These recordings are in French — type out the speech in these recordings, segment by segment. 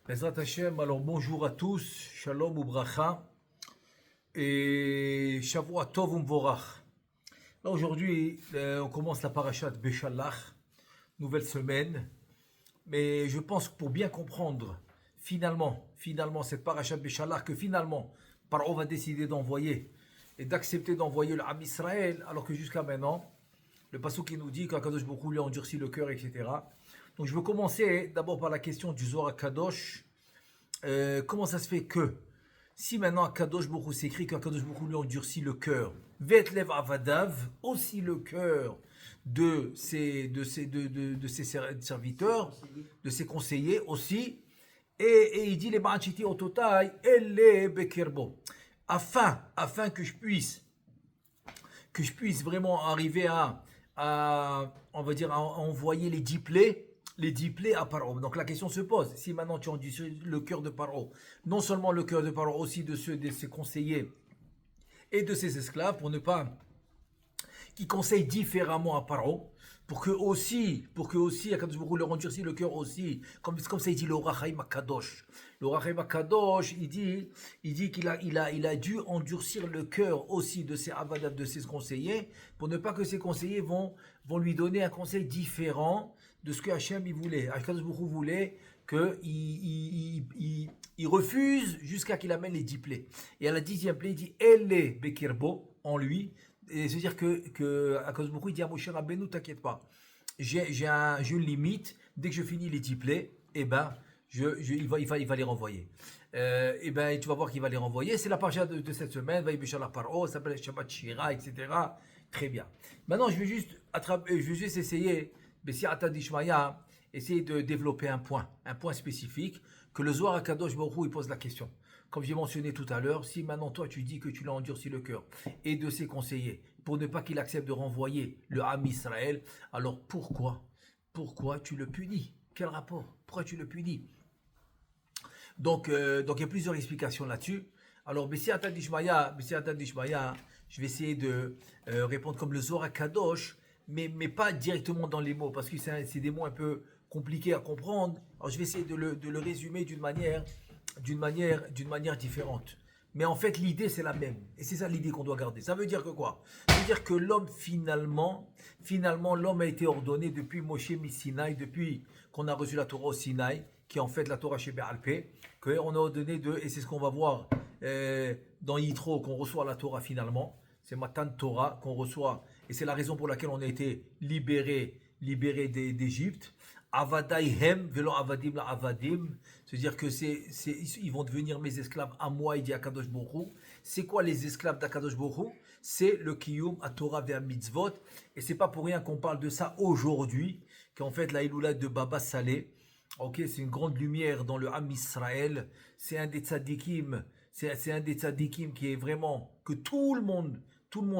Bezrat Hashem, alors bonjour à tous, Shalom Ubracha et Shavua Tov Umvorach. Là aujourd'hui, on commence la parashat Beshalach, nouvelle semaine, mais je pense que pour bien comprendre finalement cette parashat Beshalach, que finalement Paro va décider d'envoyer et d'accepter d'envoyer l'Am Israël, alors que jusqu'à maintenant, le pasuk qui nous dit qu'Akadosh Baruch Hu lui a endurci le cœur, etc. Donc je veux commencer d'abord par la question du Zohar Kadosh. Comment ça se fait que si maintenant Akadosh Baruch Hu s'écrit qu'Akadosh Baruch Hu lui endurcit le cœur, Vetlev Avadav, aussi le cœur de ses serviteurs, de ses conseillers aussi, et il dit les Ma'achiti au total, Elle Bekirbo, afin que je puisse vraiment arriver on va dire, à envoyer les 10 plaies à Paro. Donc la question se pose, si maintenant tu endurcis le cœur de Paro, non seulement le cœur de Paro, aussi de ceux de ses conseillers et de ses esclaves, pour ne pas qui conseillent différemment à Paro, pour que aussi, Akadosh Baruch Hu leur endurcit le cœur aussi, comme ça il dit le Rachaim Akadosh. Le Rachaim Akadosh, il dit qu'il a dû endurcir le cœur aussi de ses avadav, de ses conseillers, pour ne pas que ses conseillers vont lui donner un conseil différent de ce que Hachem il voulait. Akadosh Baruch Hu voulait qu'il refuse jusqu'à qu'il amène les 10 plaies. Et à la 10e plaie, il dit Elle Bekirbo, en lui. Et c'est-à-dire que Akadosh Baruch Hu dit à Moshe Rabbeinu, t'inquiète pas, j'ai une limite, dès que je finis les 10 plaies, eh ben, il va les renvoyer. Et ben, tu vas voir qu'il va les renvoyer. C'est la parasha de cette semaine, va y Beshalach Paro, ça s'appelle Shabbat Shira, etc. Très bien. Maintenant, je vais juste essayer, Bessiata Dishmaya, essayer de développer un point spécifique, que le Zohar Akadosh Baruch Hu, il pose la question. Comme j'ai mentionné tout à l'heure, si maintenant toi tu dis que tu l'as endurci le cœur et de ses conseillers pour ne pas qu'il accepte de renvoyer le Ham Israël, alors pourquoi tu le punis? Quel rapport? Pourquoi tu le punis? Donc il y a plusieurs explications là-dessus. Alors Bessiata Dishmaya, je vais essayer de répondre comme le Zohar Kadosh, mais pas directement dans les mots, parce que c'est des mots un peu compliqués à comprendre. Alors je vais essayer de le résumer d'une manière différente. Mais en fait, l'idée, c'est la même. Et c'est ça l'idée qu'on doit garder. Ça veut dire que quoi? Ça veut dire que l'homme, finalement, l'homme a été ordonné depuis Moshe Sinaï, depuis qu'on a reçu la Torah au Sinaï, qui est en fait la Torah chez Béalpé, qu'on a ordonné et c'est ce qu'on va voir dans Yitro, qu'on reçoit la Torah finalement. C'est Matan Torah qu'on reçoit. Et c'est la raison pour laquelle on a été libéré d'Égypte. Avadaihem velo avadim la avadim, c'est-à-dire que ils vont devenir mes esclaves à moi, il dit Akadosh Baruch Hu. C'est quoi les esclaves d'Akadosh Baruch Hu? C'est le Kiyum, à Torah et à Mitzvot. Et c'est pas pour rien qu'on parle de ça aujourd'hui, qu'en fait la Iloula de Baba Saleh, ok, c'est une grande lumière dans le Ham Israël. C'est un des tzadikim, qui est vraiment, que tout le monde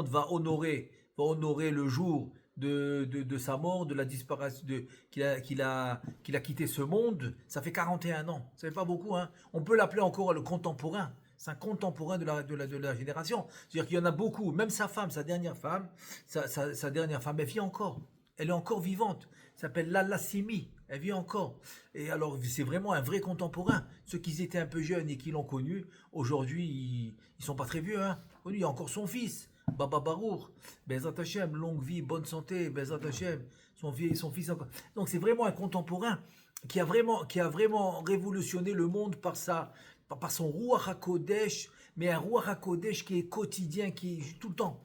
va honorer le jour de sa mort, de la disparition, qu'il a quitté ce monde. Ça fait 41 ans. Ça fait pas beaucoup, hein. On peut l'appeler encore le contemporain. C'est un contemporain de la génération. C'est-à-dire qu'il y en a beaucoup. Même sa dernière femme, elle vit encore. Elle est encore vivante. Elle s'appelle Lala Simi. Elle vit encore. Et alors, c'est vraiment un vrai contemporain. Ceux qui étaient un peu jeunes et qui l'ont connu, aujourd'hui, ils sont pas très vieux, hein. Il y a encore son fils. Baba Barour, Bezat Hashem, longue vie, bonne santé, Bezat Hashem, son fils encore. Donc c'est vraiment un contemporain qui a vraiment révolutionné le monde par son Ruach HaKodesh, mais un Ruach HaKodesh qui est quotidien, qui est tout le temps,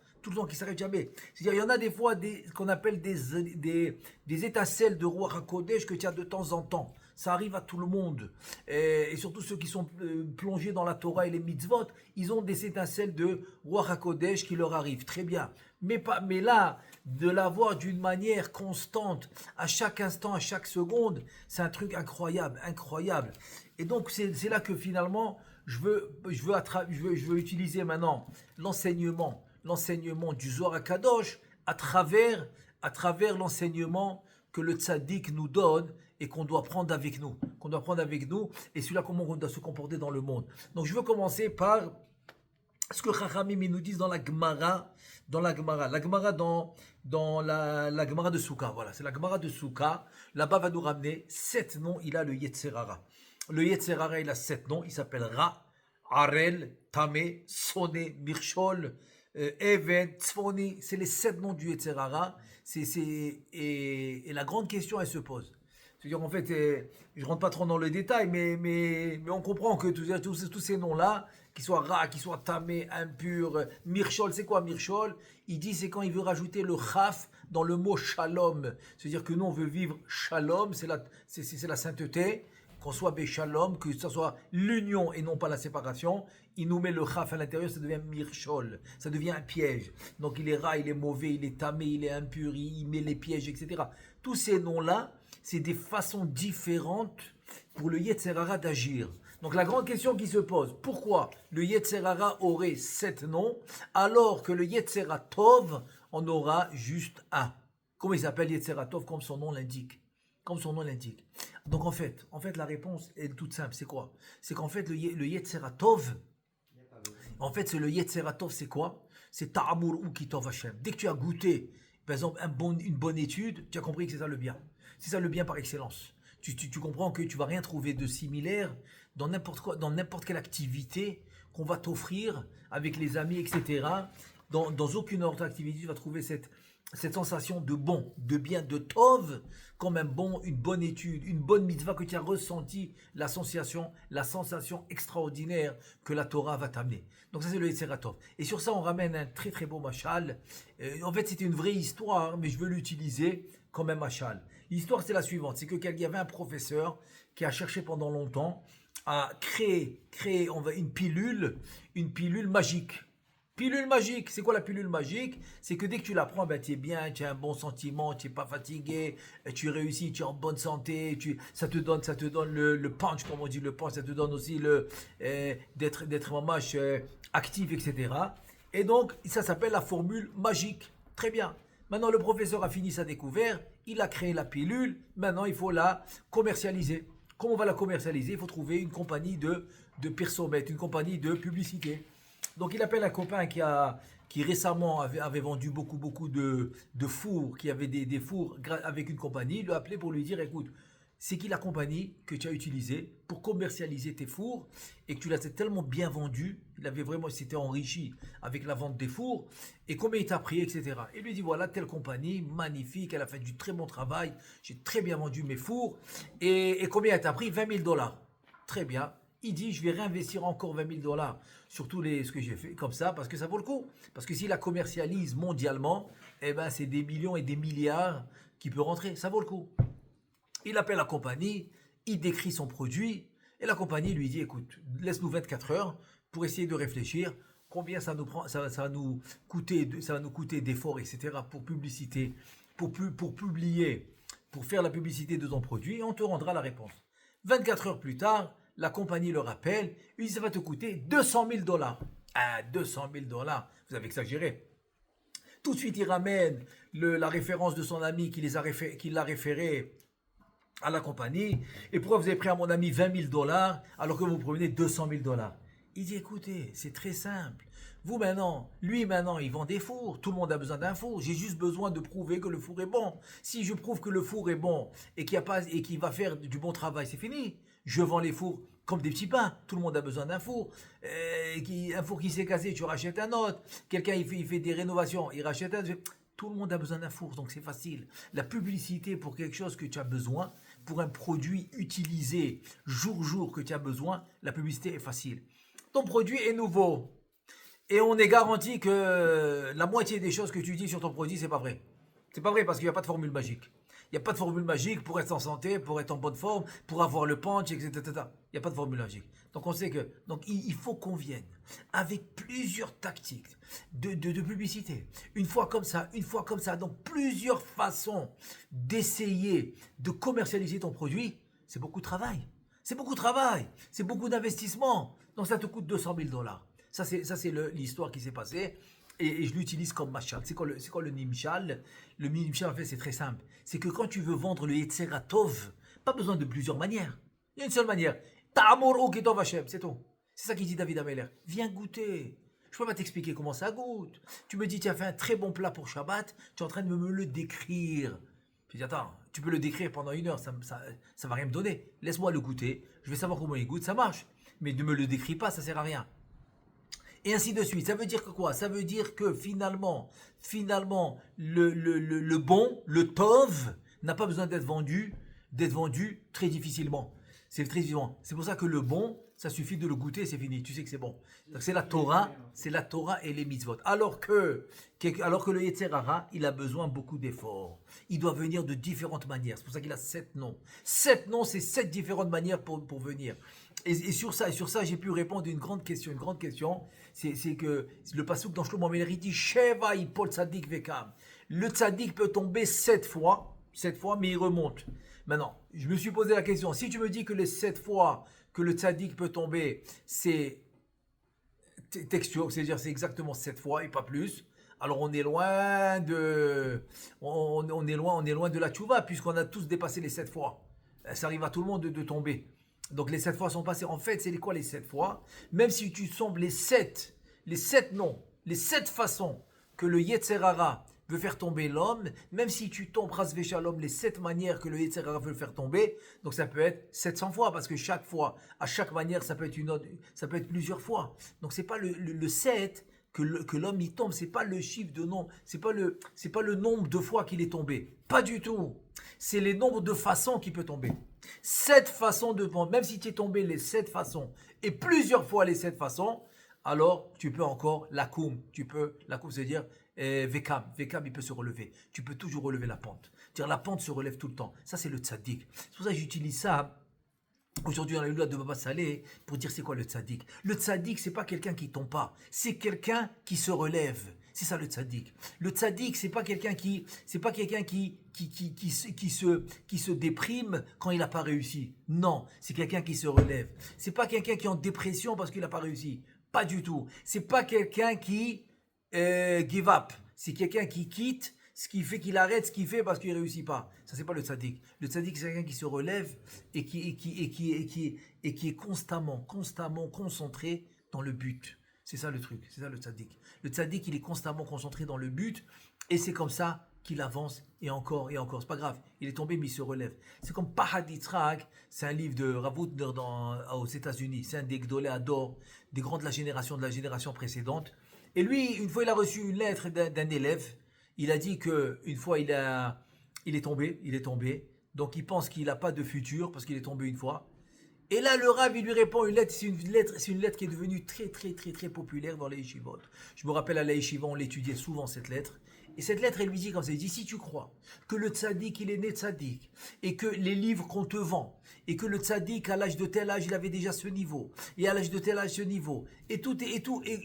qui s'arrête jamais. C'est-à-dire, il y en a des fois qu'on appelle des étincelles de Ruach HaKodesh que tu as de temps en temps. Ça arrive à tout le monde. Et surtout ceux qui sont plongés dans la Torah et les mitzvot, ils ont des étincelles de Ruach HaKodesh qui leur arrivent. Très bien. Mais là, de l'avoir d'une manière constante, à chaque instant, à chaque seconde, c'est un truc incroyable. Et donc, c'est là que finalement, je veux utiliser maintenant l'enseignement du Zohar Kadosh à travers l'enseignement que le tzaddik nous donne et qu'on doit prendre avec nous. Et celui-là, comment on doit se comporter dans le monde. Donc, je veux commencer par ce que Chachamim nous disent dans la Gemara. La Gemara dans la Gemara de Souka. Voilà, c'est la Gemara de Souka. Là-bas va nous ramener 7 noms. Il a le Yetzer Hara. Le Yetzer Hara, il a 7 noms. Il s'appelle Ra, Arel, Tamé, Soné, Mirchol, Even, Tzfoni. C'est les 7 noms du Yetzer Hara. Et la grande question, elle se pose. C'est-à-dire, en fait, je ne rentre pas trop dans le détail, mais on comprend que tous ces noms-là, qu'ils soient Ra, qu'ils soient Tamé, impur, Mirchol, c'est quoi Mirchol? Il dit c'est quand il veut rajouter le Chaf dans le mot Shalom. C'est-à-dire que nous, on veut vivre Shalom, c'est la sainteté, qu'on soit Béchalom, que ce soit l'union et non pas la séparation. Il nous met le Chaf à l'intérieur, ça devient Mirchol, ça devient un piège. Donc il est Ra, il est mauvais, il est Tamé, il est impur, il met les pièges, etc. Tous ces noms-là, c'est des façons différentes pour le Yetzer Hara d'agir. Donc la grande question qui se pose, pourquoi le Yetzer Hara aurait 7 noms alors que le Yetzer Tov en aura juste un? Comment il s'appelle Yetzer Tov? Comme son nom l'indique. Comme son nom l'indique. Donc en fait, la réponse est toute simple. C'est quoi? C'est qu'en fait le Yetzer Tov, en fait c'est le Yetzer Tov, c'est quoi? C'est Ta'amur ou Kitov Hashem. Dès que tu as goûté, par exemple, une bonne étude, tu as compris que c'est ça le bien. C'est ça le bien par excellence. Tu comprends que tu vas rien trouver de similaire dans n'importe quelle activité qu'on va t'offrir avec les amis, etc. Dans aucune autre activité, tu vas trouver cette sensation de bon, de bien, de tov, comme une bonne étude, une bonne mitzvah que tu as ressenti, la sensation extraordinaire que la Torah va t'amener. Donc ça c'est le Yetzer Tov. Et sur ça on ramène un très très beau machal. En fait c'était une vraie histoire, mais je veux l'utiliser comme un machal. L'histoire c'est la suivante, c'est qu'il y avait un professeur qui a cherché pendant longtemps à créer une pilule magique. Pilule magique, c'est quoi la pilule magique? C'est que dès que tu la prends, ben, tu es bien, tu as un bon sentiment, tu n'es pas fatigué, tu réussis, tu es en bonne santé, ça te donne le punch, comme on dit, le punch, ça te donne aussi d'être vraiment actif, etc. Et donc, ça s'appelle la formule magique. Très bien. Maintenant, le professeur a fini sa découverte, il a créé la pilule, maintenant il faut la commercialiser. Comment on va la commercialiser? Il faut trouver une compagnie de persomètre, une compagnie de publicité. Donc il appelle un copain qui récemment avait vendu beaucoup de fours, qui avait des fours avec une compagnie. Il l'a appelé pour lui dire, écoute, c'est qui la compagnie que tu as utilisée pour commercialiser tes fours et que tu l'as tellement bien vendu, il s'était enrichi avec la vente des fours, et combien il t'a pris, etc. Et lui dit, voilà, telle compagnie, magnifique, elle a fait du très bon travail, j'ai très bien vendu mes fours, et combien elle t'a pris? 20 000 $. Très bien. Il dit, je vais réinvestir encore 20 000 $ sur ce que j'ai fait, comme ça, parce que ça vaut le coup. Parce que s'il la commercialise mondialement, eh ben, c'est des millions et des milliards qui peuvent rentrer. Ça vaut le coup. Il appelle la compagnie, il décrit son produit, et la compagnie lui dit, écoute, laisse-nous 24 heures pour essayer de réfléchir combien ça va nous coûter d'efforts, etc. pour publicité, pour publier, pour faire la publicité de ton produit, et on te rendra la réponse. 24 heures plus tard, la compagnie le rappelle, il dit ça va te coûter 200 000 $. Ah, 200 000 $, vous avez exagéré. Tout de suite, il ramène la référence de son ami qui l'a référé à la compagnie. Et pourquoi vous avez pris à mon ami 20 000 $ alors que vous prenez 200 000 $? Il dit, écoutez, c'est très simple. Lui maintenant, il vend des fours. Tout le monde a besoin d'un four. J'ai juste besoin de prouver que le four est bon. Si je prouve que le four est bon et qu'il va faire du bon travail, c'est fini. Je vends les fours comme des petits pains. Tout le monde a besoin d'un four. Un four qui s'est cassé, tu rachètes un autre. Quelqu'un, il fait des rénovations, il rachète un. Tout le monde a besoin d'un four, donc c'est facile. La publicité pour quelque chose que tu as besoin, pour un produit utilisé jour que tu as besoin, la publicité est facile. Ton produit est nouveau. Et on est garanti que la moitié des choses que tu dis sur ton produit, c'est pas vrai. C'est pas vrai parce qu'il n'y a pas de formule magique. Il n'y a pas de formule magique pour être en santé, pour être en bonne forme, pour avoir le punch, etc. Il n'y a pas de formule magique. Donc on sait que il faut qu'on vienne avec plusieurs tactiques de publicité. Une fois comme ça. Donc plusieurs façons d'essayer de commercialiser ton produit. C'est beaucoup de travail. C'est beaucoup d'investissement. Donc ça te coûte 200 000 $. Ça c'est l'histoire qui s'est passée. Et je l'utilise comme machal. C'est quoi le nimshal? Le nimshal, en fait, c'est très simple. C'est que quand tu veux vendre le Yetzer Tov, pas besoin de plusieurs manières. Il y a une seule manière. Ta'amor ou Kitov Hashem, c'est tout. C'est ça qu'il dit David Ameller. Viens goûter. Je peux pas t'expliquer comment ça goûte. Tu me dis, tu as fait un très bon plat pour Shabbat, tu es en train de me le décrire. Je dis, attends, tu peux le décrire pendant 1 heure, ça va rien me donner. Laisse-moi le goûter, je vais savoir comment il goûte, ça marche. Mais ne me le décris pas, ça sert à rien. Et ainsi de suite. Ça veut dire que quoi? Ça veut dire que finalement, le bon, le tov, n'a pas besoin d'être vendu très difficilement. C'est très vivant. C'est pour ça que le bon, ça suffit de le goûter, c'est fini. Tu sais que c'est bon. Donc c'est la Torah et les mitzvot. Alors que le Yetzer Hara, il a besoin beaucoup d'efforts. Il doit venir de différentes manières. C'est pour ça qu'il a 7 noms. 7 noms, c'est 7 différentes manières pour venir. Et sur ça, j'ai pu répondre une grande question. C'est que le passouk dans Shlomo Ameler, il dit Sheva Yipol Tzadik Vekam. Le Tzadik peut tomber 7 fois, mais il remonte. Maintenant, je me suis posé la question, si tu me dis que les 7 fois que le Tzadik peut tomber, c'est texture, c'est-à-dire c'est exactement 7 fois et pas plus, alors on est loin de la tchouva, puisqu'on a tous dépassé les 7 fois. Ça arrive à tout le monde de tomber. Donc les 7 fois sont passées. En fait, c'est quoi les 7 fois? Même si tu sembles les 7 noms, les 7 façons que le Yetzer Hara veut faire tomber l'homme, même si tu tombes ras veshalom les 7 manières que le Yetzer Hara veut le faire tomber, donc ça peut être 700 fois, parce que chaque fois, à chaque manière, ça peut être plusieurs fois. Donc c'est pas le 7 que l'homme y tombe, c'est pas le chiffre de nombre, c'est pas le nombre de fois qu'il est tombé. Pas du tout. C'est les nombres de façons qu'il peut tomber. 7 façons de tomber, même si tu es tombé les 7 façons et plusieurs fois les 7 façons, alors tu peux encore lakoum, c'est-à-dire vekam, il peut se relever. Tu peux toujours relever la pente. C'est-à-dire la pente se relève tout le temps. Ça c'est le tzaddik. C'est pour ça que j'utilise ça aujourd'hui dans la loi de Baba Saleh pour dire c'est quoi le tzaddik. Le tzaddik, c'est pas quelqu'un qui tombe pas, c'est quelqu'un qui se relève. C'est ça le tzaddik. Le tzaddik, c'est pas quelqu'un qui se déprime quand il n'a pas réussi. Non, c'est quelqu'un qui se relève. C'est pas quelqu'un qui est en dépression parce qu'il n'a pas réussi. Pas du tout. C'est pas quelqu'un qui give up. C'est quelqu'un qui quitte ce qui fait qu'il arrête ce qu'il fait parce qu'il ne réussit pas. Ça, c'est pas le tzaddik. Le tzaddik, c'est quelqu'un qui se relève et qui est constamment concentré dans le but. C'est ça le truc, c'est ça le tzaddik. Le tzaddik, il est constamment concentré dans le but et c'est comme ça qu'il avance et encore. C'est pas grave, il est tombé mais il se relève. C'est comme Pahad Yitzhak, c'est un livre de Rav Hutner aux États-Unis. C'est un des Gdolé Ador, des grands de la génération précédente. Et lui, une fois, il a reçu une lettre d'un élève. Il a dit qu'une fois, il est tombé. Donc, il pense qu'il n'a pas de futur parce qu'il est tombé une fois. Et là, le Rav, il lui répond une lettre. C'est une lettre qui est devenue très, très, très, très populaire dans les yeshivot. Je me rappelle à la yeshiva, on l'étudiait souvent, cette lettre. Et cette lettre, elle lui dit comme ça, il dit, si tu crois que le tzaddik, il est né tzaddik, et que les livres qu'on te vend, et que le tzaddik, à l'âge de tel âge, il avait déjà ce niveau, et à l'âge de tel âge, ce niveau, et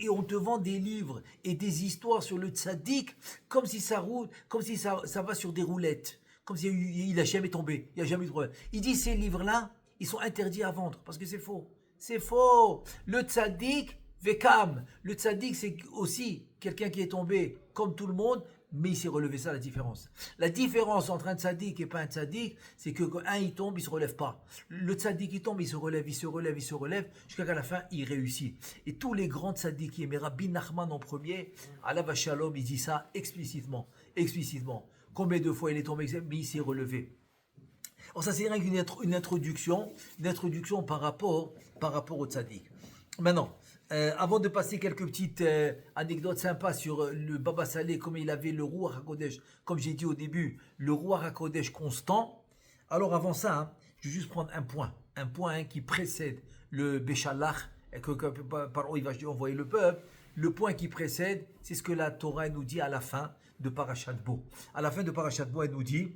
on te vend des livres et des histoires sur le tzaddik, comme si ça va sur des roulettes, comme s'il n'a jamais tombé, il n'y a jamais eu de problème. Il dit, ces livres-là, ils sont interdits à vendre, parce que c'est faux. C'est faux. Le tzaddik, vekam. Le tzaddik, c'est aussi quelqu'un qui est tombé comme tout le monde, mais il s'est relevé. Ça, la différence. La différence entre un tzaddik et pas un tzaddik, c'est que quand un il tombe, il se relève pas. Le tzaddik il tombe, il se relève, jusqu'à qu'à la fin, il réussit. Et tous les grands tzaddikim, et Rabbi Nachman en premier, Alav Shalom, il dit ça explicitement. Combien de fois il est tombé, mais il s'est relevé. Alors ça, c'est rien qu'une introduction par rapport au tzaddik. Maintenant, avant de passer quelques petites anecdotes sympas sur le Baba Saleh, comme il avait le Ruach HaKodesh, comme j'ai dit au début, le Ruach HaKodesh constant. Alors avant ça, je vais juste prendre un point qui précède le Béchalach, par où il va envoyer le peuple. Le point qui précède, c'est ce que la Torah nous dit à la fin de Parashat Bo. À la fin de Parashat Bo, elle nous dit,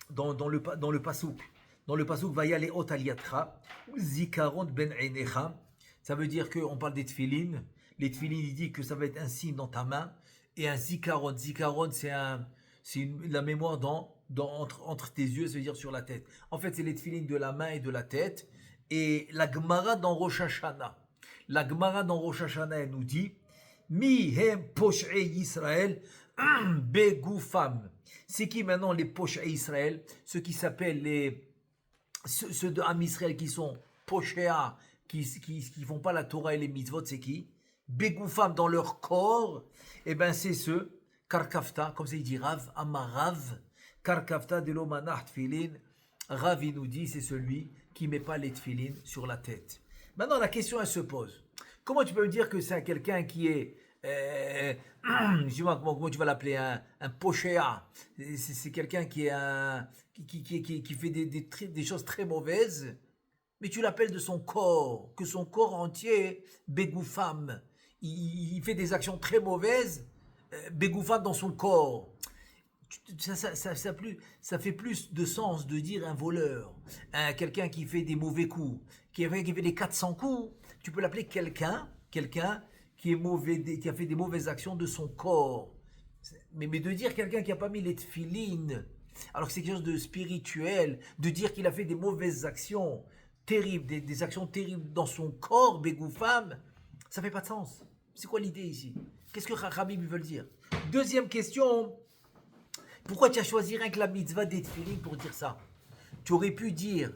dans le pasouk, Vaya leot aliatra, zikaron ben einecha. Ça veut dire qu'on parle des tfilines. Les tfilines, il dit que ça va être un signe dans ta main. Et un zikaron. Zikaron, c'est la mémoire entre tes yeux, ça veut dire sur la tête. En fait, c'est les tfilines de la main et de la tête. Et la Gemara dans Rosh Hashanah. Elle nous dit, Mi hem posh'e Yisrael begoufam. C'est qui maintenant les posh'e Israël? Ceux qui s'appellent ceux de Am Israël qui sont poshéa, qui font pas la Torah et les mitzvot, c'est qui? Begoufam dans leur corps, et ben c'est ceux, Karkafta, comme ça il dit Rav, Amarav, Car kafta de l'omanah tfilin, Rav il nous dit, c'est celui qui met pas les tfilin sur la tête. Maintenant, la question, elle se pose. Comment tu peux me dire que c'est quelqu'un qui est, dis-moi, comment tu vas l'appeler, un pochéa? C'est quelqu'un qui est qui fait des choses très mauvaises, mais tu l'appelles de son corps, que son corps entier, bégoufam. Il fait des actions très mauvaises, bégoufam dans son corps. Ça fait plus de sens de dire un voleur, quelqu'un qui fait des mauvais coups, qui fait des 400 coups. Tu peux l'appeler quelqu'un qui est mauvais, qui a fait des mauvaises actions de son corps. Mais de dire quelqu'un qui n'a pas mis les tefilines, alors que c'est quelque chose de spirituel, de dire qu'il a fait des mauvaises actions terribles, des actions terribles dans son corps, bégoufam, ça fait pas de sens. C'est quoi l'idée ici? Qu'est-ce que Rabbi veut dire? Deuxième question. Pourquoi tu as choisi rien que la mitzvah des tefilin pour dire ça? Tu aurais pu dire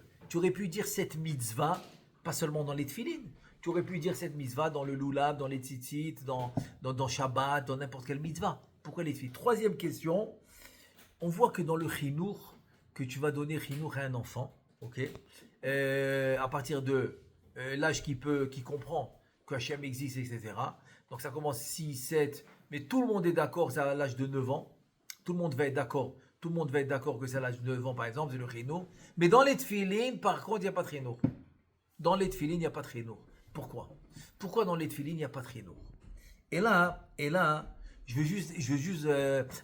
cette mitzvah, pas seulement dans les tefilin. Tu aurais pu dire cette mitzvah dans le lulav, dans les tzitzit, dans Shabbat, dans n'importe quelle mitzvah. Pourquoi les tefilin? Troisième question. On voit que dans le chinour, que tu vas donner chinour à un enfant, ok, à partir de l'âge qui comprend que Hachem existe, etc. Donc ça commence 6, 7, mais tout le monde est d'accord, c'est à l'âge de 9 ans. Tout le monde va être d'accord. Tout le monde va être d'accord que c'est à l'âge de 9 ans, par exemple, c'est le chinour. Mais dans les tefilin, par contre, il n'y a pas de chinour. Dans les tefilin, il n'y a pas de chinour. Pourquoi? Pourquoi dans les tefilin, il n'y a pas de chinour? Et là, je veux juste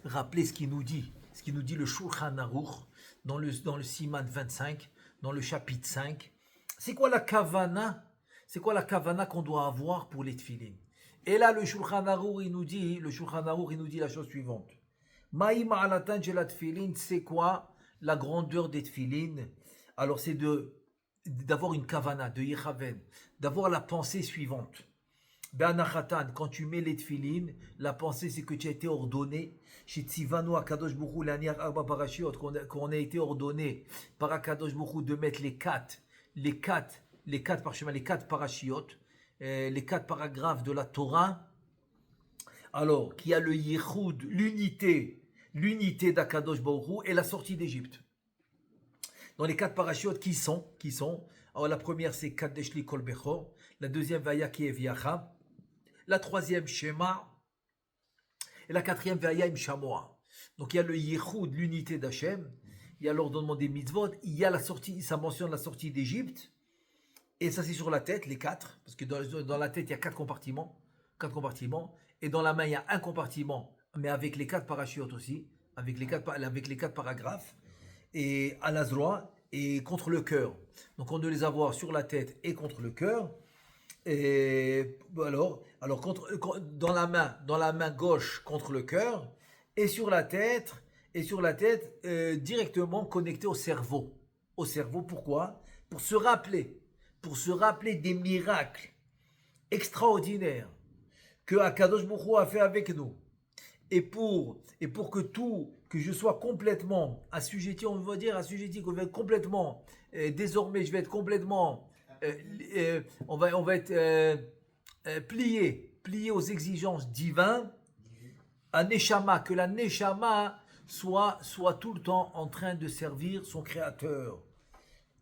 rappeler ce qu'il nous dit. Ce qu'il nous dit le Shulchan Aruch dans le Siman 25, dans le chapitre 5. C'est quoi la kavana? C'est quoi la kavana qu'on doit avoir pour les tefilin? Et là, le Shulchan Aruch, il nous dit la chose suivante. Maïm alatan de la tefilin, c'est quoi la grandeur des tefilin? Alors c'est d'avoir une kavana, de yichaven, d'avoir la pensée suivante. Be'anachatan, quand tu mets les tefilin, la pensée c'est que tu as été ordonné. Chez Tzivanu Akadosh Baruch Hu l'aniach arba parashiot, qu'on a été ordonné par Akadosh Baruch Hu de mettre les quatre parchemins, les quatre parashiot, les quatre paragraphes de la Torah. Alors, qui a le yichud, l'unité d'Akadosh Baruch Hu et la sortie d'Égypte. Dans les quatre parachutes, qui sont alors la première c'est Kadesh li kol bechor, la deuxième Vaya ki eviacha, la troisième Shema, et la quatrième Vaya im shamoa. Donc il y a le yichud, l'unité d'Hachem, il y a l'ordonnement des mitzvot, il y a la sortie, ça mentionne la sortie d'Égypte, et ça c'est sur la tête, les quatre, parce que dans la tête il y a quatre compartiments, et dans la main il y a un compartiment, mais avec les quatre parachutes aussi, avec les quatre paragraphes, et à l'azroa et contre le cœur. Donc on doit les avoir sur la tête et contre le cœur. Et alors dans la main gauche contre le cœur et sur la tête directement connecté au cerveau. Au cerveau, pourquoi? Pour se rappeler des miracles extraordinaires que Akadosh Baruch Hu a fait avec nous. Et pour que je sois complètement assujetti, on va dire assujetti, qu'on va être complètement, désormais je vais être complètement, on va être plié aux exigences divines, à Neshama, que la Neshama soit tout le temps en train de servir son Créateur.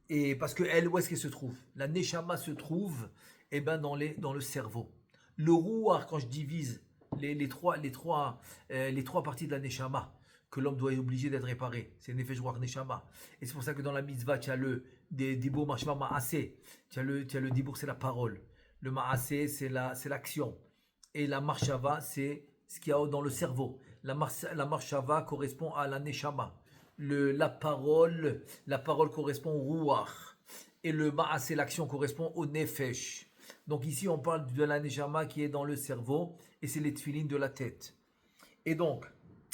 Et parce que elle, où est-ce qu'elle se trouve? La Neshama se trouve dans le cerveau. Le Ruach, quand je divise les trois parties de la Neshama, que l'homme doit être obligé d'être réparé, c'est Nefesh Ruach Neshama. Et c'est pour ça que dans la mitzvah, tu as le Dibour Mashma Maaseh, tu as le Dibour, c'est la parole. Le Maaseh, c'est l'action. Et la Marshava, c'est ce qu'il y a dans le cerveau. La Marshava correspond à la Neshama. La parole correspond au Ruach. Et le Maaseh, l'action, correspond au Nefesh. Donc ici, on parle de la Neshama qui est dans le cerveau, et c'est les tefilines de la tête. Et donc,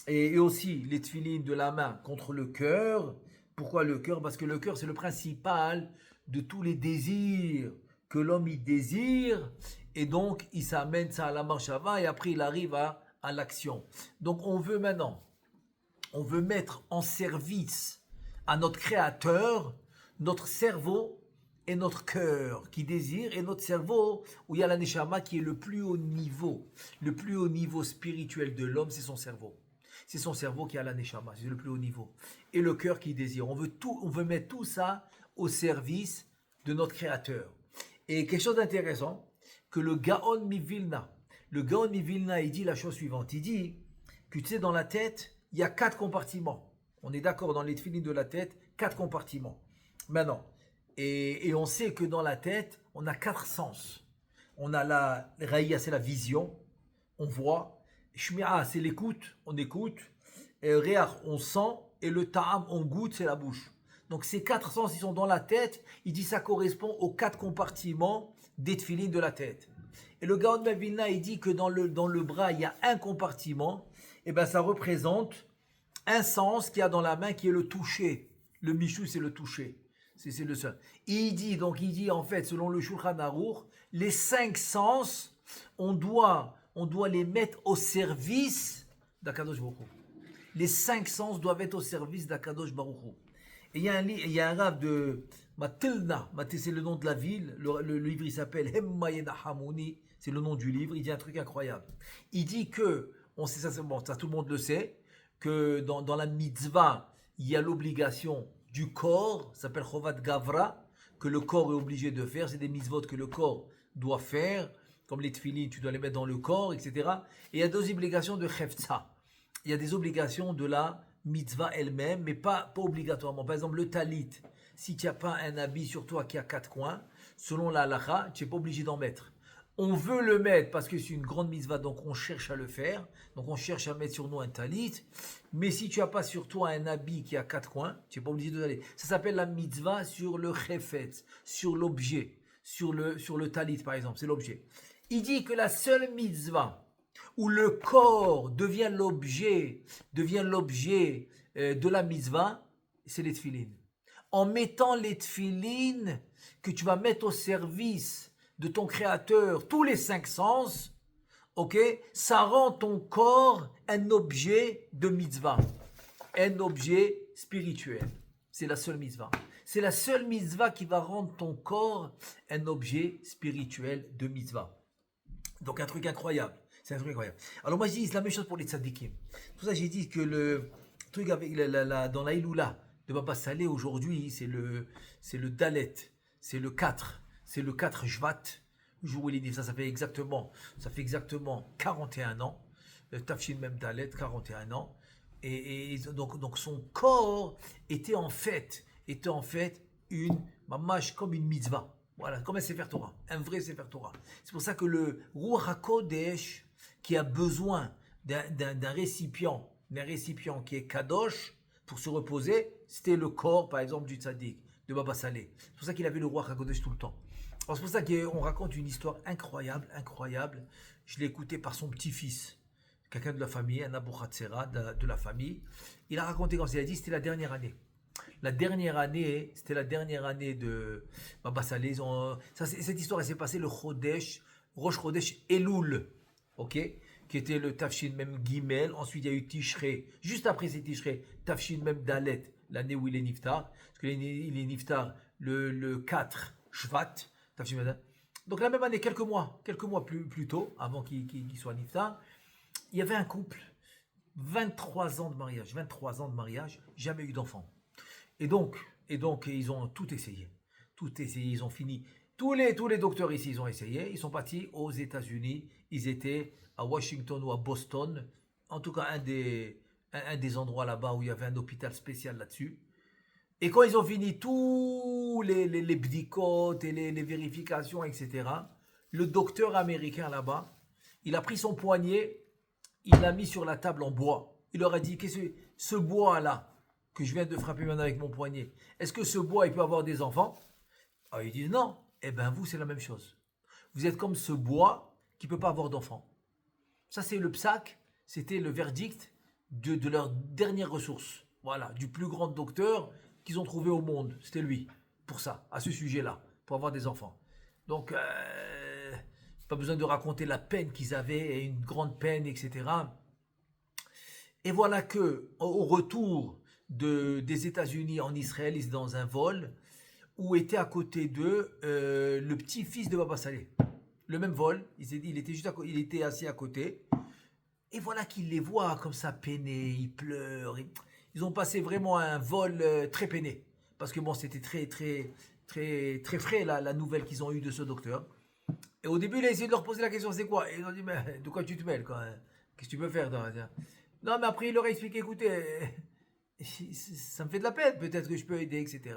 et aussi les tefilines de la main contre le cœur. Pourquoi le cœur? Parce que le cœur, c'est le principal de tous les désirs que l'homme y désire, et donc il s'amène ça à la marshava, et après il arrive à l'action. Donc on veut mettre en service à notre Créateur notre cerveau et notre cœur qui désire, et notre cerveau où il y a la neshama qui est le plus haut niveau spirituel de l'homme, c'est son cerveau. C'est son cerveau qui a la neshama, c'est le plus haut niveau. Et le cœur qui désire. On veut mettre tout ça au service de notre Créateur. Et quelque chose d'intéressant, que le Gaon Mivilna, il dit la chose suivante. Il dit que tu sais, dans la tête, il y a 4 compartiments. On est d'accord, dans les tefilines de la tête, 4 compartiments. Maintenant, et on sait que dans la tête, on a 4 sens. On a la Raïa, c'est la vision, on voit. Shmi'a, c'est l'écoute, on écoute. Et Réach, on sent. Et le Ta'am, on goûte, c'est la bouche. Donc ces 4 sens, ils sont dans la tête. Il dit ça correspond aux 4 compartiments des tefilines de la tête. Et le Gaon de Vilna, il dit que dans le bras, il y a un compartiment. Et bien ça représente un sens qu'il y a dans la main qui est le toucher. Le michou, c'est le toucher. C'est le seul. Il dit en fait, selon le Shulchan Aruch, les 5 sens, on doit les mettre au service d'Akadosh Baruch Hu. Les 5 sens doivent être au service d'Akadosh Baruch Hu. Et il y a un rave de Matilna, c'est le nom de la ville, le livre il s'appelle Hemmayena Hamouni, c'est le nom du livre, il dit un truc incroyable. Il dit que, on sait ça, bon, ça tout le monde le sait, que dans la mitzvah, il y a l'obligation du corps, ça s'appelle Chovat Gavra, que le corps est obligé de faire, c'est des mitzvot que le corps doit faire, comme les tefilines, tu dois les mettre dans le corps, etc. Et il y a 2 obligations de Chefza. Il y a des obligations de la mitzvah elle-même, mais pas obligatoirement. Par exemple, le talit, si tu n'as pas un habit sur toi qui a 4 coins, selon la halakha, tu n'es pas obligé d'en mettre. On veut le mettre parce que c'est une grande mitzvah, donc on cherche à le faire. Donc on cherche à mettre sur nous un talit. Mais si tu n'as pas sur toi un habit qui a 4 coins, tu n'es pas obligé de l'aller. Ça s'appelle la mitzvah sur le chefetz, sur l'objet, sur le talit par exemple, c'est l'objet. Il dit que la seule mitzvah où le corps devient l'objet de la mitzvah, c'est les tefilines. En mettant les tefilines que tu vas mettre au service de ton créateur, tous les 5 sens, ok, ça rend ton corps un objet de mitzvah, un objet spirituel. C'est la seule mitzvah. C'est la seule mitzvah qui va rendre ton corps un objet spirituel de mitzvah. Donc un truc incroyable. C'est un truc incroyable. Alors moi je dis c'est la même chose pour les tzadikim. C'est pour ça que j'ai dit que le truc avec dans la Iloula de Baba Salé aujourd'hui, c'est le Dalet, c'est le 4 Shvat, le jour où il est dit ça fait exactement 41 ans. Tafshin Mem Dalet, 41 ans. Et donc son corps était en fait une mamash comme une mitzvah. Voilà, comme un Sefer Torah, un vrai Sefer Torah. C'est pour ça que le Ruach HaKodesh, qui a besoin d'un récipient qui est Kadosh, pour se reposer, c'était le corps, par exemple, du Tzaddik, de Baba Salé. C'est pour ça qu'il avait le Ruach HaKodesh tout le temps. Alors c'est pour ça qu'on raconte une histoire incroyable. Je l'ai écouté par son petit-fils, quelqu'un de la famille, un Abou Khatsera de la famille. Il a raconté quand il a dit c'était la dernière année. C'était la dernière année de Baba Salé. Cette histoire, elle s'est passée le Rosh Chodesh Elul, ok, qui était le Tafshin Mem Gimel. Ensuite, il y a eu Tishrei. Juste après c'est Tishrei, Tafshin Mem Dalet, l'année où il est Niftar. Parce qu'il est Niftar le 4 Shvat. Tafshin Mem Dalet. Donc la même année, quelques mois plus tôt, avant qu'il soit Niftar, il y avait un couple, 23 ans de mariage, jamais eu d'enfant. Et donc, ils ont tout essayé. Ils ont fini. Tous les docteurs ici, ils ont essayé. Ils sont partis aux États-Unis. Ils étaient à Washington ou à Boston. En tout cas, un des endroits là-bas où il y avait un hôpital spécial là-dessus. Et quand ils ont fini tous les bdikot et les vérifications, etc., le docteur américain là-bas, il a pris son poignet, il l'a mis sur la table en bois. Il leur a dit, qu'est-ce que ce bois-là que je viens de frapper maintenant avec mon poignet, est-ce que ce bois, il peut avoir des enfants? Alors ils disent non. Eh bien vous, c'est la même chose. Vous êtes comme ce bois qui ne peut pas avoir d'enfants. Ça, c'est le psak, c'était le verdict de leur dernière ressource. Voilà, du plus grand docteur qu'ils ont trouvé au monde. C'était lui, pour ça, à ce sujet-là, pour avoir des enfants. Donc, pas besoin de raconter la peine qu'ils avaient, et une grande peine, etc. Et voilà que, au retour des États-Unis en Israël, ils étaient dans un vol où était à côté d'eux le petit-fils de Baba Salé. Le même vol, il était assis à côté. Et voilà qu'il les voit comme ça peiner, ils pleurent. Ils ont passé vraiment un vol très peiné. Parce que bon, c'était très frais la nouvelle qu'ils ont eue de ce docteur. Et au début, il a essayé de leur poser la question, c'est quoi? Et ils ont dit, mais de quoi tu te mêles, quoi? Qu'est-ce que tu peux faire, toi? Non, mais après, il leur a expliqué, écoutez, ça me fait de la peine, peut-être que je peux aider, etc.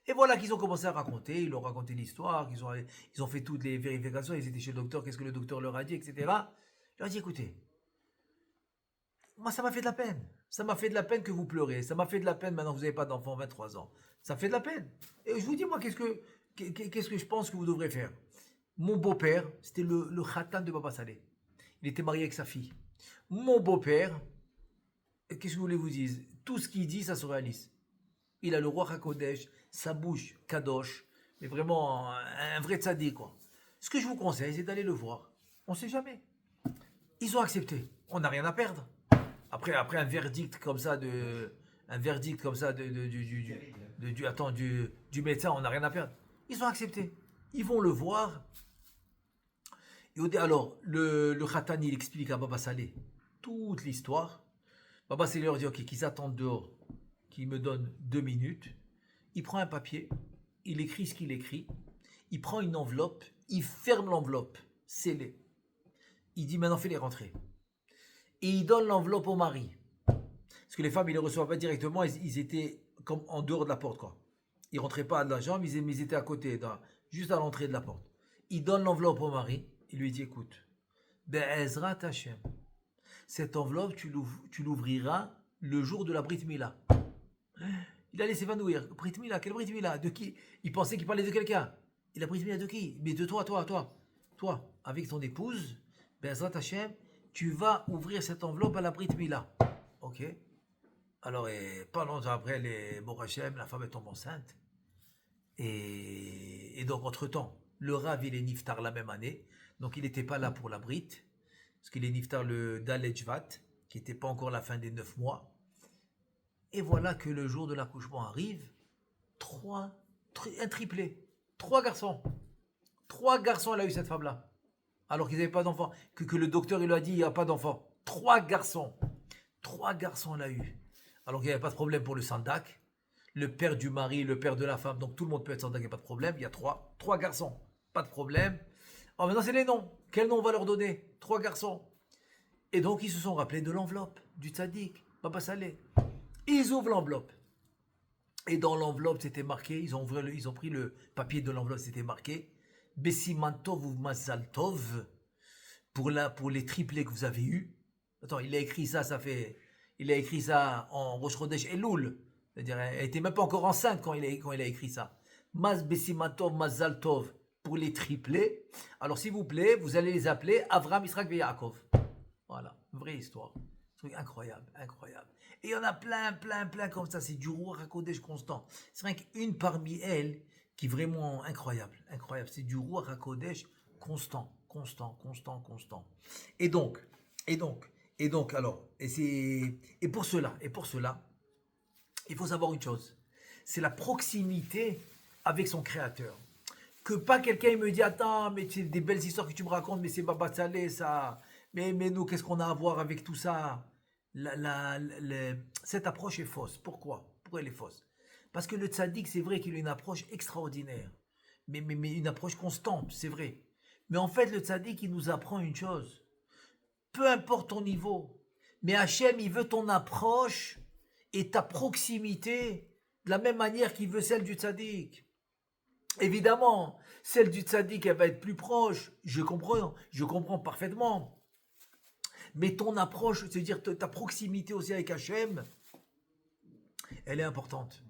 Et voilà qu'ils ont commencé à raconter, ils leur ont raconté l'histoire, ils ont fait toutes les vérifications, ils étaient chez le docteur, qu'est-ce que le docteur leur a dit, etc. Je leur ai dit, écoutez, moi, ça m'a fait de la peine. Ça m'a fait de la peine que vous pleurez. Ça m'a fait de la peine maintenant que vous n'avez pas d'enfant, 23 ans. Ça fait de la peine. Et je vous dis, moi, qu'est-ce que je pense que vous devrez faire? Mon beau-père, c'était le khatan de Baba Saleh. Il était marié avec sa fille. Mon beau-père, qu'est-ce que vous voulez vous dire? Tout ce qu'il dit, ça se réalise. Il a le roi Hakodesh, sa bouche kadosh, mais vraiment un vrai tzaddik, quoi. Ce que je vous conseille, c'est d'aller le voir. On ne sait jamais. Ils ont accepté. On n'a rien à perdre. Après un verdict comme ça du médecin, on n'a rien à perdre. Ils ont accepté. Ils vont le voir. Alors, le Khatan, il explique à Baba Saleh toute l'histoire. Baba Saleh leur dit, ok, qu'ils attendent dehors, qu'ils me donnent 2 minutes. Il prend un papier, il écrit ce qu'il écrit, il prend une enveloppe, il ferme l'enveloppe, scellée. Il dit, maintenant fais-les rentrer. Et il donne l'enveloppe au mari. Parce que les femmes, ils ne les reçoivent pas directement, ils étaient comme en dehors de la porte, quoi. Ils rentraient pas de la jambe, ils étaient à côté, juste à l'entrée de la porte. Il donne l'enveloppe au mari, il lui dit, écoute, Be'ezrat Hashem, cette enveloppe, tu l'ouvriras le jour de la Brit Mila. Il allait s'évanouir. Brit Mila, quelle Brit Mila? De qui? Il pensait qu'il parlait de quelqu'un. Il a Brit Mila de qui? Mais de toi. Toi, avec ton épouse, Be'ezrat Hashem, tu vas ouvrir cette enveloppe à la Brit Mila. Ok. Alors, pas longtemps après, les Borachem, la femme est tombée enceinte. Et donc, entre-temps, le Rav, il est Niftar la même année. Donc, il n'était pas là pour la Brit. Parce qu'il est Niftar le Dalejvat, qui n'était pas encore la fin des 9 mois. Et voilà que le jour de l'accouchement arrive. Un triplé. 3 garçons. 3 garçons, elle a eu cette femme-là. Alors qu'ils n'avaient pas d'enfant. Que le docteur, il lui a dit, il n'y a pas d'enfant. 3 garçons. 3 garçons, elle a eu. Alors qu'il n'y avait pas de problème pour le sandak. Le père du mari, le père de la femme. Donc tout le monde peut être sandak, il n'y a pas de problème. Il y a 3 garçons. Pas de problème. Oh, maintenant, c'est les noms. Quel nom on va leur donner? 3 garçons. Et donc, ils se sont rappelés de l'enveloppe du tzaddik, Baba Saleh. Ils ouvrent l'enveloppe. Et dans l'enveloppe, c'était marqué, ils ont pris le papier de l'enveloppe, c'était marqué Bessimantov ou Mazaltov pour les triplés que vous avez eus. Attends, il a écrit ça en Rosh Chodesh Elul. C'est-à-dire, elle n'était même pas encore enceinte quand il a écrit ça. Maz Bessimantov Mazaltov pour les triplés. Alors, s'il vous plaît, vous allez les appeler Avram, Israël et Yaakov. Voilà, une vraie histoire. Un truc incroyable. Et il y en a plein comme ça. C'est du Ruach HaKodesh constant. C'est vrai qu'une parmi elles qui est vraiment incroyable. C'est du Ruach HaKodesh constant. Et donc, alors, et pour cela, il faut savoir une chose. C'est la proximité avec son créateur. Que pas quelqu'un me dit, attends, mais c'est des belles histoires que tu me racontes, mais c'est Baba Saleh, ça. Mais nous, qu'est-ce qu'on a à voir avec tout ça? Cette approche est fausse. Pourquoi elle est fausse? Parce que le tzaddik, c'est vrai qu'il a une approche extraordinaire. Mais une approche constante, c'est vrai. Mais en fait, le tzaddik, il nous apprend une chose. Peu importe ton niveau, mais Hachem, il veut ton approche et ta proximité de la même manière qu'il veut celle du tzaddik. Évidemment, celle du tzaddik, elle va être plus proche. Je comprends parfaitement. Mais ton approche, c'est-à-dire ta proximité aussi avec Hachem, elle est importante.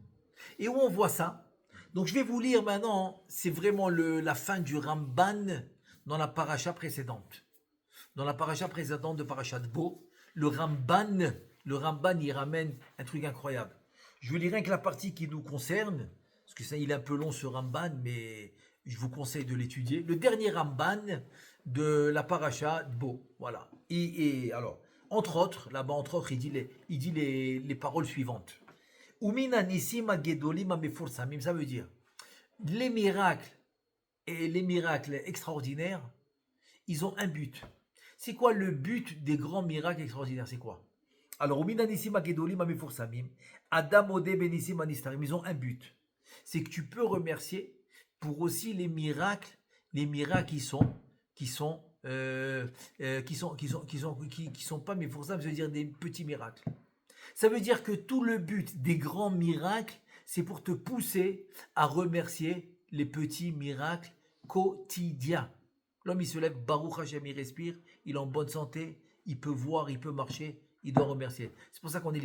Et où on voit ça? Donc je vais vous lire maintenant, c'est vraiment la fin du Ramban dans la paracha précédente. Dans la paracha précédente de Parashat Bo, le Ramban, il ramène un truc incroyable. Je vous lis rien que la partie qui nous concerne, parce que ça, il est un peu long ce Ramban, mais je vous conseille de l'étudier. Le dernier Ramban de la paracha Bo, voilà. Et alors, entre autres, il dit les paroles suivantes. Umina nisim agedolim amefursamim, ça veut dire les miracles extraordinaires, ils ont un but. C'est quoi le but des grands miracles extraordinaires? C'est quoi? Alors, au Minanissim Agedolim Amefursamim, Adam Ode Benissim Anistarim, ils ont un but. C'est que tu peux remercier pour aussi les miracles qui sont pas Mefursamim, ça veut dire des petits miracles. Ça veut dire que tout le but des grands miracles, c'est pour te pousser à remercier les petits miracles quotidiens. L'homme, il se lève, Baruch Hashem, il respire, il est en bonne santé, il peut voir, il peut marcher, il doit remercier. C'est pour ça qu'on est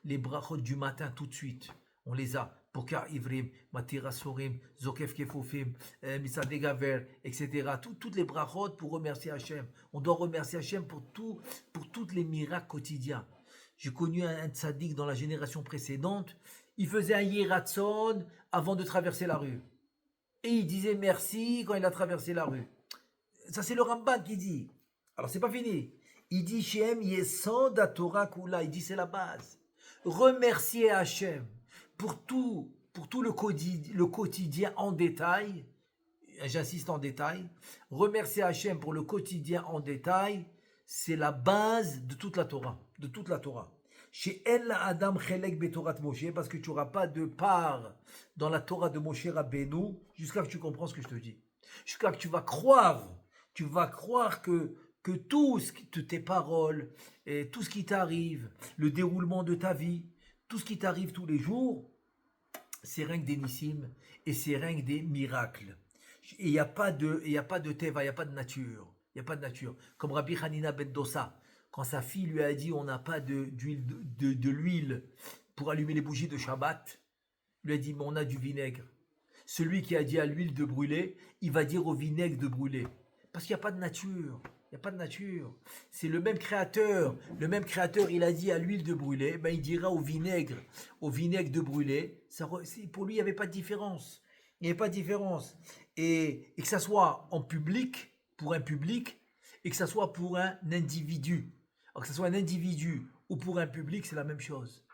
les brachot du matin tout de suite. On les a. Bokar Ivrim, Matira Sorim, Zokef Kefofim, Mitzadeh Gaver, etc. Toutes les brachot pour remercier Hashem. On doit remercier Hashem pour tous les miracles quotidiens. J'ai connu un tzaddik dans la génération précédente, il faisait un yiratzon avant de traverser la rue. Et il disait merci quand il a traversé la rue. Ça, c'est le Ramban qui dit. Alors, c'est pas fini. Il dit Shem Yesod Torah Kula. Il dit c'est la base. Remercier Hachem pour tout le quotidien en détail. J'insiste en détail. Remercier Hachem pour le quotidien en détail, c'est la base de toute la Torah. De toute la Torah. Chez El Adam Chelek Betorat Moshe, parce que tu n'auras pas de part dans la Torah de Moshe Rabbeinu, jusqu'à ce que tu comprends ce que je te dis. Jusqu'à ce que tu vas croire que tes paroles, et tout ce qui t'arrive, le déroulement de ta vie, tout ce qui t'arrive tous les jours, c'est rien que des nissim et c'est rien que des miracles. Et il n'y a pas de teva, il n'y a pas de nature. Il n'y a pas de nature. Comme Rabbi Hanina ben Dossa, quand sa fille lui a dit on n'a pas de l'huile pour allumer les bougies de Shabbat, il lui a dit mais on a du vinaigre. Celui qui a dit à l'huile de brûler, il va dire au vinaigre de brûler. Parce qu'il n'y a pas de nature. Il n'y a pas de nature. C'est le même créateur. Le même créateur, il a dit à l'huile de brûler, ben il dira au vinaigre de brûler. Pour lui, il n'y avait pas de différence. Il n'y avait pas de différence. Et que ça soit en public, pour un public, et que ça soit pour un individu. Alors que ce soit un individu ou pour un public, c'est la même chose.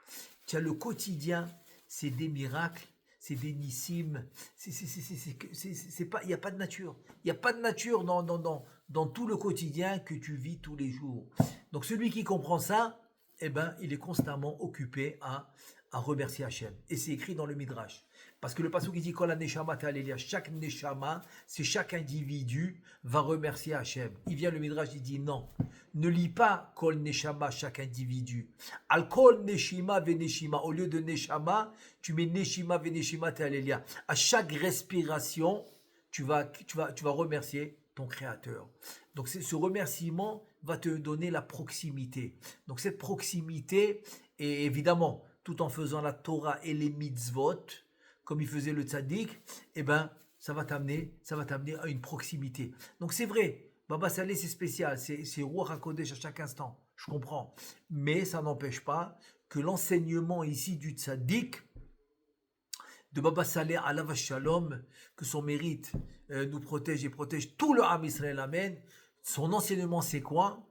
Tu as le quotidien, c'est des miracles, c'est des nissim, il n'y a pas de nature. Il n'y a pas de nature dans tout le quotidien que tu vis tous les jours. Donc celui qui comprend ça, eh ben, il est constamment occupé à remercier Hachem. Et c'est écrit dans le Midrash. Parce que le passage qui dit Kol neshama ta'alelia, chaque neshama, c'est chaque individu va remercier Hachem. Il vient le Midrash, il dit non. Ne lis pas Kol neshama, chaque individu. Al Kol neshima veneshima. Au lieu de neshama, tu mets neshima veneshima ta'alelia. À chaque respiration, tu vas remercier ton Créateur. Donc ce remerciement va te donner la proximité. Donc cette proximité, et évidemment, tout en faisant la Torah et les mitzvot, comme il faisait le tzaddik, eh ben, ça va t'amener à une proximité. Donc c'est vrai, Baba Salé c'est spécial, c'est Ruach HaKodesh à chaque instant, je comprends. Mais ça n'empêche pas que l'enseignement ici du tzaddik, de Baba Salé alav shalom, que son mérite nous protège et protège tout le Ham Israël, amen. Son enseignement c'est quoi?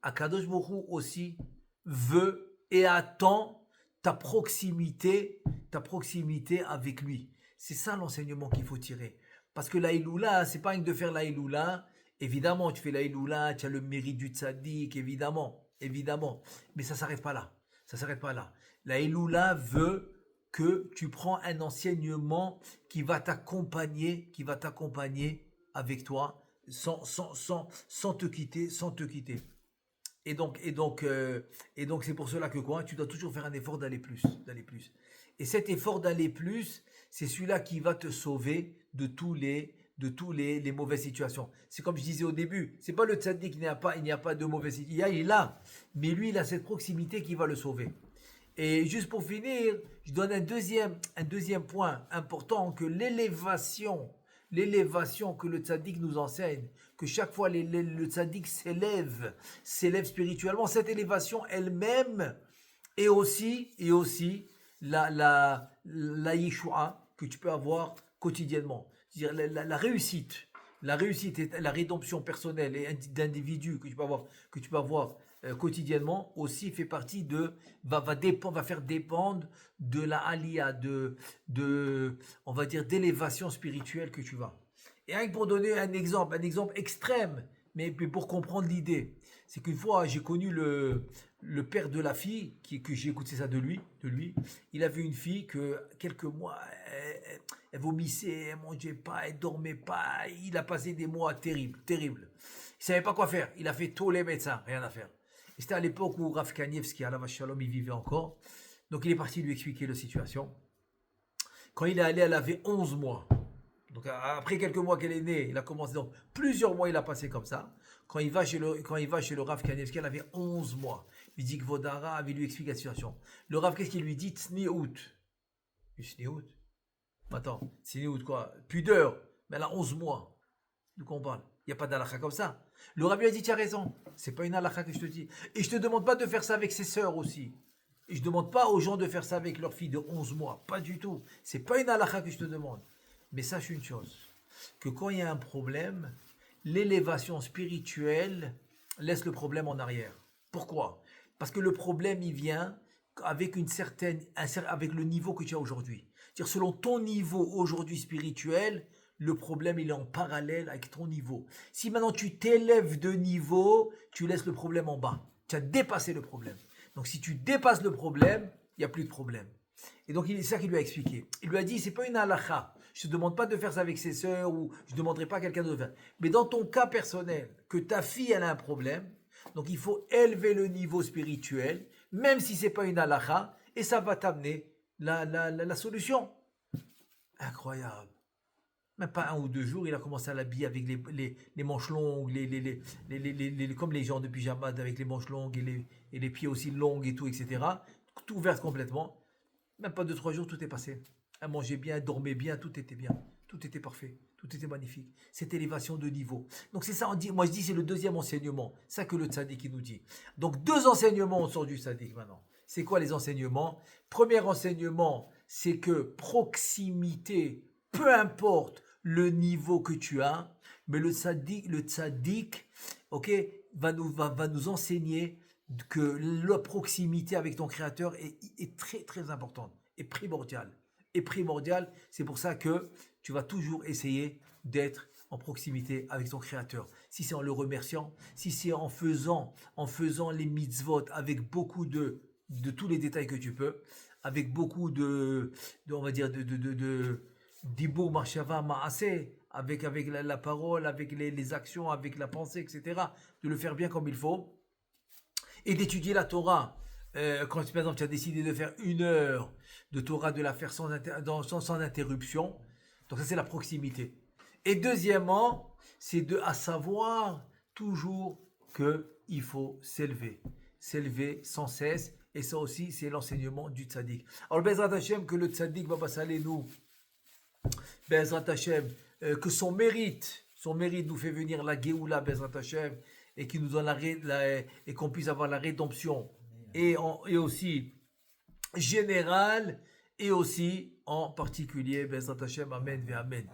Akadosh Baruch Hu aussi veut et attend ta proximité avec lui. C'est ça l'enseignement qu'il faut tirer. Parce que la Iloula, c'est pas rien de faire la Iloula. Évidemment, tu fais la Iloula, tu as le mérite du tzaddik, évidemment. Mais ça s'arrête pas là. La Iloula veut que tu prends un enseignement qui va t'accompagner avec toi, sans te quitter. Et donc, c'est pour cela que quoi, tu dois toujours faire un effort d'aller plus. Et cet effort d'aller plus, c'est celui-là qui va te sauver de tous les mauvaises situations. C'est comme je disais au début, c'est pas le tzaddik il n'y a pas de mauvaises situations. Il est là, mais lui, il a cette proximité qui va le sauver. Et juste pour finir, je donne un deuxième point important, que l'élévation que le tzaddik nous enseigne, que chaque fois le tzaddik s'élève spirituellement, cette élévation elle-même est aussi la yeshua que tu peux avoir quotidiennement. C'est-à-dire la réussite et la rédemption personnelle et d'individu que tu peux avoir quotidiennement aussi fait partie va faire dépendre de la aliyah, on va dire d'élévation spirituelle que tu vas. Et rien que pour donner un exemple extrême, Mais pour comprendre l'idée, c'est qu'une fois, j'ai connu le père de la fille, que j'ai écouté ça de lui. Il avait une fille que quelques mois, elle vomissait, elle mangeait pas, elle dormait pas. Il a passé des mois terribles, terribles. Il savait pas quoi faire. Il a fait tous les médecins, rien à faire. Et c'était à l'époque où Rav Kanievski, à la Shalom, il vivait encore. Donc il est parti lui expliquer la situation. Quand il est allé, elle avait 11 mois. Donc après quelques mois qu'elle est née, il a commencé, donc plusieurs mois il a passé comme ça. Quand il va chez le Rav Kanievski, elle avait 11 mois. Il dit que Vodara, il lui explique la situation. Le Rav, qu'est-ce qu'il lui dit? Tsniout. Tsniout. Attends, tsniout quoi? Pudeur. Mais elle a 11 mois. De quoi on parle? Il n'y a pas d'halakha comme ça. Le Rav lui a dit, tu as raison. C'est pas une halakha que je te dis. Et je te demande pas de faire ça avec ses sœurs aussi. Et je ne demande pas aux gens de faire ça avec leur fille de 11 mois. Pas du tout. C'est pas une halakha que je te demande. Mais sache une chose, que quand il y a un problème, l'élévation spirituelle laisse le problème en arrière. Pourquoi? Parce que le problème, il vient avec avec le niveau que tu as aujourd'hui. C'est-à-dire, selon ton niveau aujourd'hui spirituel, le problème, il est en parallèle avec ton niveau. Si maintenant tu t'élèves de niveau, tu laisses le problème en bas. Tu as dépassé le problème. Donc, si tu dépasses le problème, il n'y a plus de problème. Et donc, c'est ça qu'il lui a expliqué. Il lui a dit, c'est pas une halakha. Je ne te demande pas de faire ça avec ses sœurs ou je ne demanderai pas à quelqu'un de le faire. Mais dans ton cas personnel, que ta fille, elle a un problème, donc il faut élever le niveau spirituel, même si ce n'est pas une halakha, et ça va t'amener la solution. Incroyable. Même pas 1 ou 2 jours, il a commencé à l'habiller avec les manches longues, comme les gens de pyjama avec les manches longues et les pieds aussi longs et tout, etc. Tout ouvert complètement. Même pas 2, 3 jours, tout est passé. Elle mangeait bien, elle dormait bien, tout était bien. Tout était parfait. Tout était magnifique. Cette élévation de niveau. Donc c'est ça, moi je dis, c'est le deuxième enseignement. Ça que le tzaddik nous dit. Donc 2 enseignements, on sort du tzaddik maintenant. C'est quoi les enseignements? Premier enseignement, c'est que proximité, peu importe le niveau que tu as, mais le tzaddik, ok, va nous enseigner que la proximité avec ton créateur est très très importante, est primordiale. Est primordiale, c'est pour ça que tu vas toujours essayer d'être en proximité avec ton créateur. Si c'est en le remerciant, si c'est en faisant les mitzvot avec beaucoup de tous les détails que tu peux, avec beaucoup on va dire de Dibur Marshava Maaseh, avec la parole, avec les actions, avec la pensée, etc. De le faire bien comme il faut. Et d'étudier la Torah. Quand par exemple tu as décidé de faire 1 heure de Torah, de la faire sans interruption. Donc ça c'est la proximité. Et deuxièmement, c'est à savoir toujours qu'il faut s'élever sans cesse. Et ça aussi c'est l'enseignement du tzaddik. Alors Bezrat Hashem, que le tzaddik va passer nous, Bezrat Hashem, que son mérite nous fait venir la Géoula, Bezrat Hashem, et qui nous donne et qu'on puisse avoir la rédemption et aussi générale et aussi en particulier. Bezrat Hashem, amen ve amen.